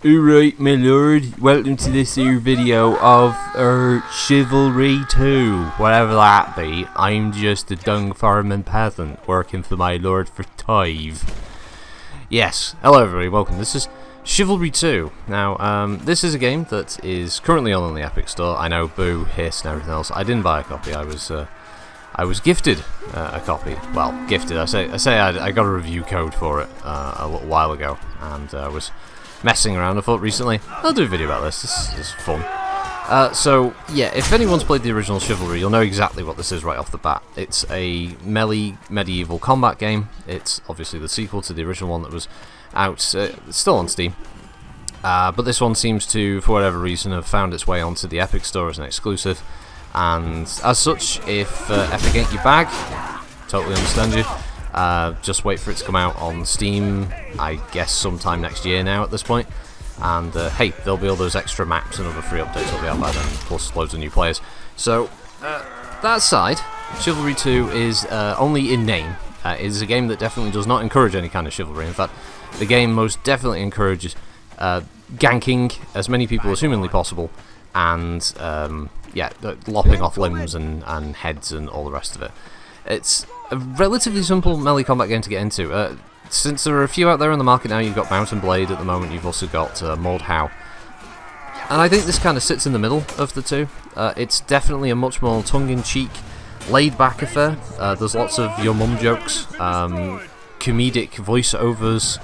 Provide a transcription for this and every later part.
Alright, my lord, welcome to this here video of Chivalry 2, whatever that be. I'm just a dung farming peasant working for my lord for tithe. Yes, hello everybody, welcome. This is Chivalry 2. Now, this is a game that is currently on the Epic Store. I know, boo, hiss, and everything else. I didn't buy a copy. I was gifted a copy. Well, gifted. I say I got a review code for it a little while ago, and I was messing around. I thought recently I'll do a video about this. This is fun. So yeah, if anyone's played the original Chivalry, you'll know exactly what this is right off the bat. It's a melee medieval combat game. It's obviously the sequel to the original one that was out, still on Steam. But this one seems to, for whatever reason, have found its way onto the Epic Store as an exclusive. And as such, if Epic ain't your bag, totally understand you. Just wait for it to come out on Steam, I guess sometime next year now at this point. And hey, there'll be all those extra maps and other free updates that'll be out by then, plus loads of new players. So, that aside, Chivalry 2 is only in name. It is a game that definitely does not encourage any kind of chivalry. In fact, the game most definitely encourages ganking as many people as humanly possible, and yeah, lopping off limbs and heads and all the rest of it. It's a relatively simple melee combat game to get into. Since there are a few out there on the market now, you've got Mount and Blade at the moment, you've also got Maud Howe. And I think this kind of sits in the middle of the two. It's definitely a much more tongue-in-cheek, laid-back affair. There's lots of your mum jokes, comedic voiceovers,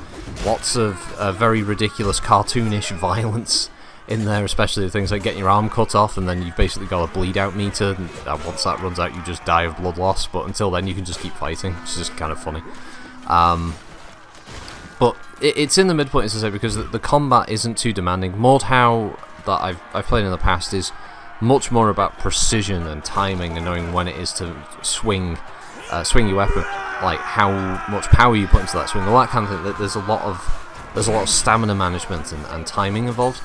lots of very ridiculous cartoonish violence in there, especially the things like getting your arm cut off and then you've basically got a bleed out meter, and once that runs out you just die of blood loss, but until then you can just keep fighting, which is just kind of funny. But it's in the midpoint, as I say, because the combat isn't too demanding. Maud Howe, that I've played in the past, is much more about precision and timing and knowing when it is to swing your weapon, like how much power you put into that swing, all that kind of thing. There's a lot of stamina management and timing involved.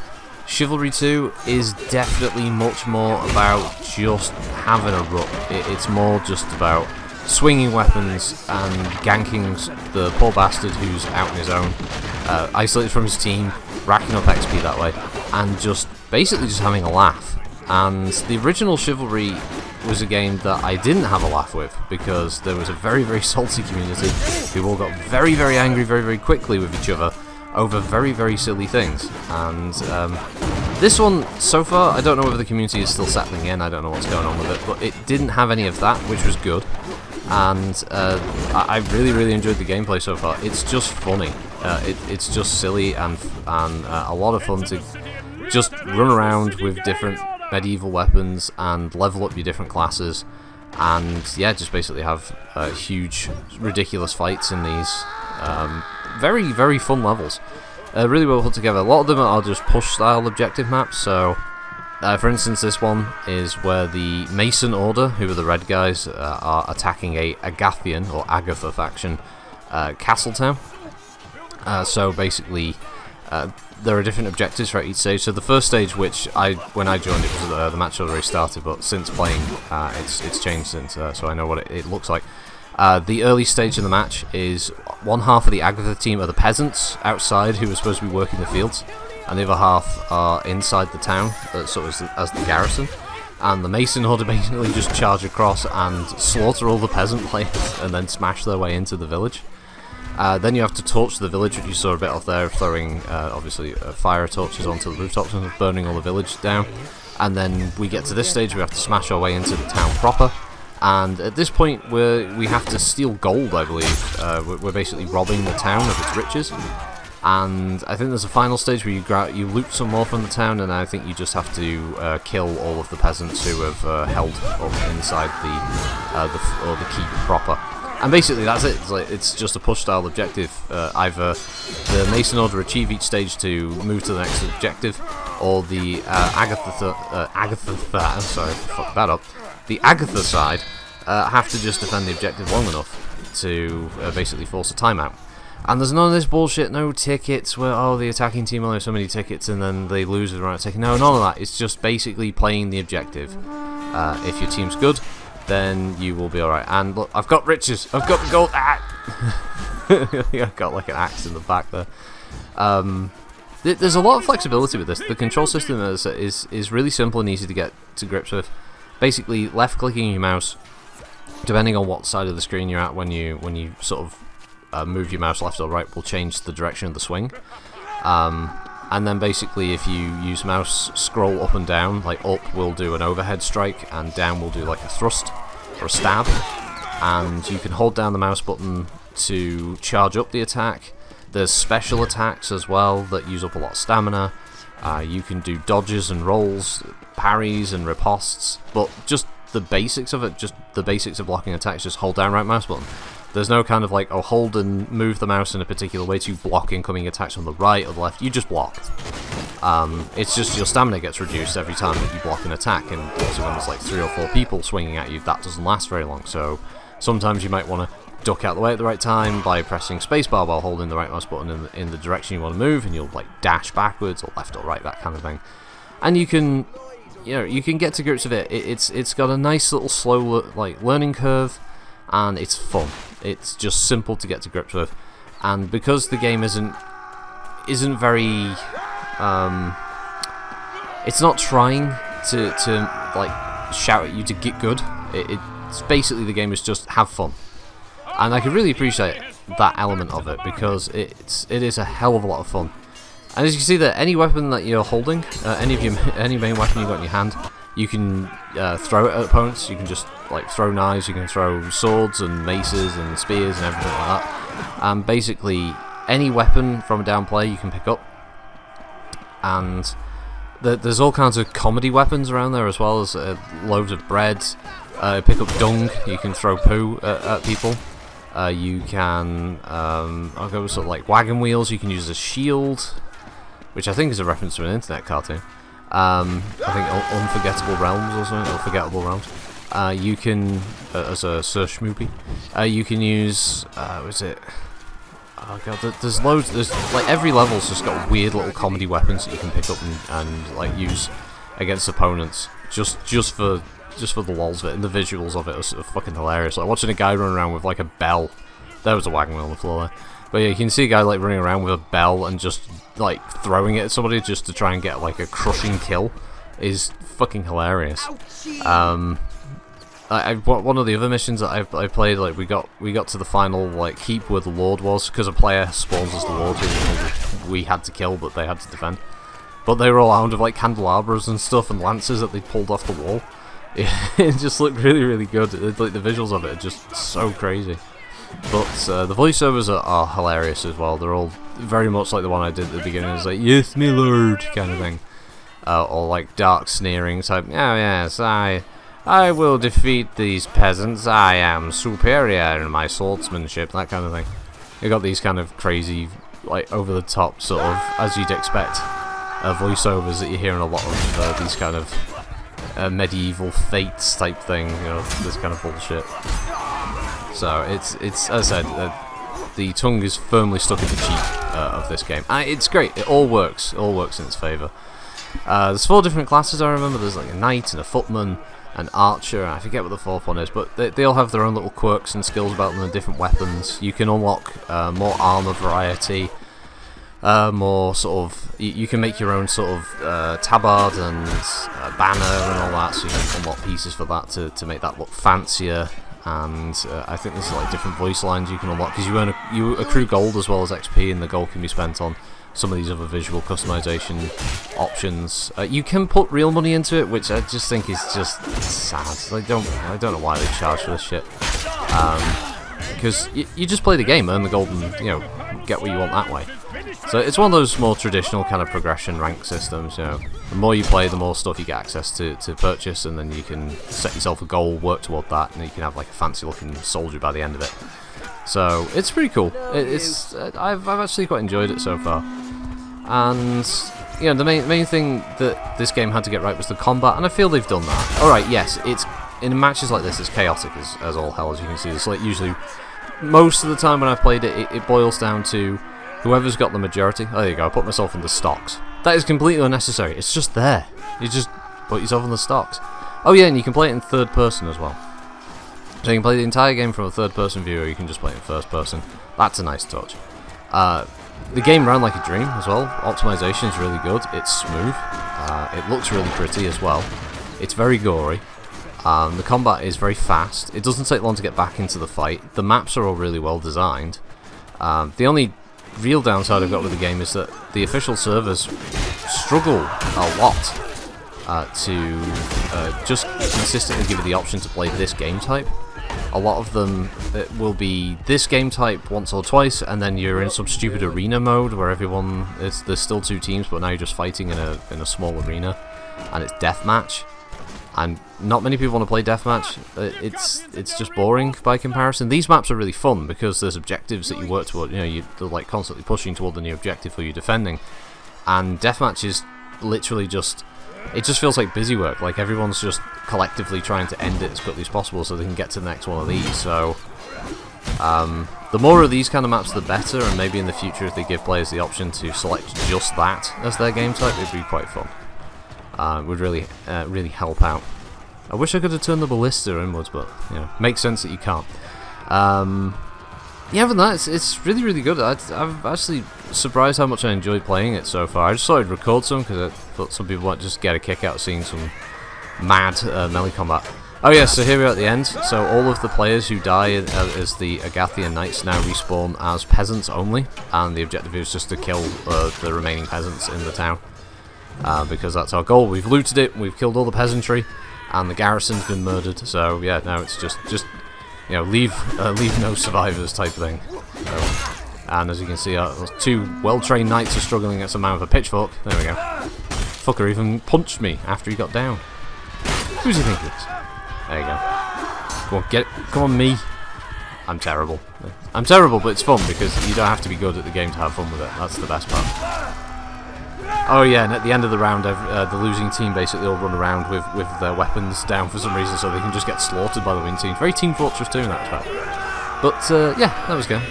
Chivalry 2 is definitely much more about just having a rut. It's more just about swinging weapons and ganking the poor bastard who's out on his own, isolated from his team, racking up XP that way, and just basically just having a laugh. And the original Chivalry was a game that I didn't have a laugh with, because there was a very, very salty community who all got very, very angry very, very quickly with each other over very, very silly things. And this one, so far, I don't know whether the community is still settling in, I don't know what's going on with it, but it didn't have any of that, which was good. And I really, really enjoyed the gameplay so far. It's just funny. It's just silly and a lot of fun to just run around with different medieval weapons and level up your different classes, and yeah, just basically have huge, ridiculous fights in these very, very fun levels. Really well put together. A lot of them are just push-style objective maps, so for instance, this one is where the Mason Order, who are the red guys, are attacking a Agathian, or Agatha faction, castle town. So basically, there are different objectives for each stage. So the first stage, which when I joined, it was the match had already started, but since playing, it's changed since, so I know what it looks like. The early stage of the match is one half of the Agatha team are the peasants outside who are supposed to be working the fields, and the other half are inside the town, sort of as the garrison. And the Mason Order basically just charge across and slaughter all the peasant players and then smash their way into the village. Then you have to torch the village, which you saw a bit off there, throwing obviously fire torches onto the rooftops and burning all the village down. And then we get to this stage, we have to smash our way into the town proper. And at this point, we have to steal gold, I believe. We're basically robbing the town of its riches. And I think there's a final stage where you loot some more from the town, and I think you just have to kill all of the peasants who have held up inside the keep proper. And basically that's it. It's just a push-style objective. Either the Mason Order achieve each stage to move to the next objective, or the the Agatha side have to just defend the objective long enough to basically force a timeout. And there's none of this bullshit, no tickets where, oh, the attacking team only have so many tickets and then they lose with the right ticket. No, none of that. It's just basically playing the objective. If your team's good, then you will be alright. And look, I've got riches. I've got the gold. I've got like an axe in the back there. There's a lot of flexibility with this. The control system is really simple and easy to get to grips with. Basically, left-clicking your mouse, depending on what side of the screen you're at when you sort of move your mouse left or right, will change the direction of the swing. And then basically, if you use mouse scroll up and down, like up will do an overhead strike, and down will do like a thrust or a stab. And you can hold down the mouse button to charge up the attack. There's special attacks as well that use up a lot of stamina. You can do dodges and rolls, parries and ripostes, but just the basics of it, just the basics of blocking attacks, just hold down right mouse button. There's no kind of like, oh, hold and move the mouse in a particular way to block incoming attacks from the right or the left. You just block. It's just your stamina gets reduced every time that you block an attack, and also when there's like 3 or 4 people swinging at you, that doesn't last very long. So sometimes you might want to duck out the way at the right time by pressing spacebar while holding the right mouse button in the direction you want to move, and you'll like dash backwards or left or right, that kind of thing. And you can get to grips with it. It's got a nice little slow like learning curve, and it's fun. It's just simple to get to grips with, and because the game isn't very it's not trying to like shout at you to get good. It's basically, the game is just have fun, and I can really appreciate that element of it, because it is a hell of a lot of fun. And as you can see there, any weapon that you're holding, any main weapon you've got in your hand, you can throw it at opponents. You can just like throw knives, you can throw swords and maces and spears and everything like that. Basically, any weapon from a down player you can pick up. And there's all kinds of comedy weapons around there, as well as loaves of bread. Pick up dung, you can throw poo at people. You can, I'll go with sort of like wagon wheels, you can use as a shield, which I think is a reference to an internet cartoon. I think Unforgettable Realms or something, or Forgettable Realms. You can, as a search movie, you can use, what is it? Oh god, there's loads. There's like every level's just got weird little comedy weapons that you can pick up and like use against opponents, just for the lols of it, and the visuals of it are fucking hilarious. Like watching a guy run around with like a bell. There was a wagon wheel on the floor there. But yeah, you can see a guy like running around with a bell and just like throwing it at somebody just to try and get like a crushing kill is fucking hilarious. One of the other missions that I played, like we got to the final like keep where the Lord was, because a player spawns as the Lord who we had to kill, but they had to defend. But they were all armed with like candelabras and stuff and lances that they pulled off the wall. It just looked really, really good. Like the visuals of it are just so crazy. But the voiceovers are hilarious as well. They're all very much like the one I did at the beginning. It's like, yes, my lord, kind of thing. Or like dark sneering type, oh yes, I will defeat these peasants. I am superior in my swordsmanship, that kind of thing. You got these kind of crazy, like over the top sort of, as you'd expect, voiceovers that you hear in a lot of these kind of medieval fates type thing. You know, this kind of bullshit. So it's as I said, the tongue is firmly stuck in the cheek of this game. It's great. It all works. It all works in its favour. There's 4 different classes, I remember. There's like a knight and a footman, an archer, and I forget what the 4th one is, but they all have their own little quirks and skills about them and different weapons. You can unlock more armour variety, more sort of, you can make your own sort of tabard and banner and all that, so you can unlock pieces for that to make that look fancier. And I think there's like different voice lines you can unlock, because you accrue gold as well as XP, and the gold can be spent on some of these other visual customization options. You can put real money into it, which I just think is just sad. I don't know why they charge for this shit. Because you just play the game, earn the gold, and get what you want that way. So it's one of those more traditional kind of progression rank systems. The more you play, the more stuff you get access to purchase, and then you can set yourself a goal, work toward that, and you can have like a fancy looking soldier by the end of it. So it's pretty cool. I've actually quite enjoyed it so far. And the main thing that this game had to get right was the combat, and I feel they've done that. All right, yes, it's in matches like this, it's chaotic as all hell, as you can see. It's like usually most of the time when I've played it, it boils down to whoever's got the majority. Oh, there you go. I put myself in the stocks. That is completely unnecessary. It's just there. You just put yourself in the stocks. Oh yeah, and you can play it in third person as well. So you can play the entire game from a third person view, or you can just play it in first person. That's a nice touch. The game ran like a dream as well. Optimization is really good. It's smooth. It looks really pretty as well. It's very gory. The combat is very fast. It doesn't take long to get back into the fight. The maps are all really well designed. The only real downside I've got with the game is that the official servers struggle a lot to just consistently give you the option to play this game type. A lot of them, it will be this game type once or twice, and then you're in some stupid arena mode where there's still 2 teams, but now you're just fighting in a small arena, and it's deathmatch. And not many people want to play deathmatch. It's just boring by comparison. These maps are really fun because there's objectives that you work toward. They're like constantly pushing toward the new objective for you defending. And deathmatch is literally just. It just feels like busy work. Like everyone's just collectively trying to end it as quickly as possible so they can get to the next one of these. So the more of these kind of maps, the better. And maybe in the future, if they give players the option to select just that as their game type, it'd be quite fun. Would really help out. I wish I could have turned the ballista inwards, but makes sense that you can't. Yeah, other than that, it's really, really good. I'm actually surprised how much I enjoyed playing it so far. I just thought I'd record some because I thought some people might just get a kick out of seeing some mad melee combat. Oh yeah, so here we are at the end. So all of the players who die as the Agathian Knights now respawn as peasants only, and the objective is just to kill the remaining peasants in the town. Because that's our goal. We've looted it, we've killed all the peasantry, and the garrison's been murdered. So yeah, now it's just leave no survivors type thing. So, and as you can see, 2 well-trained knights are struggling against a man with a pitchfork. There we go. Fucker even punched me after he got down. Who does he think it is? There you go. Come on, get it. Come on, me. I'm terrible. I'm terrible, but it's fun because you don't have to be good at the game to have fun with it. That's the best part. Oh yeah, and at the end of the round, the losing team basically all run around with their weapons down for some reason, so they can just get slaughtered by the winning team. Very Team Fortress 2 in that respect. But yeah, that was good.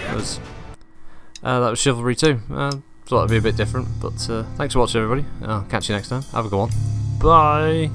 That was Chivalry 2. Thought it'd be a bit different, but thanks for watching, everybody. I'll catch you next time. Have a good one. Bye.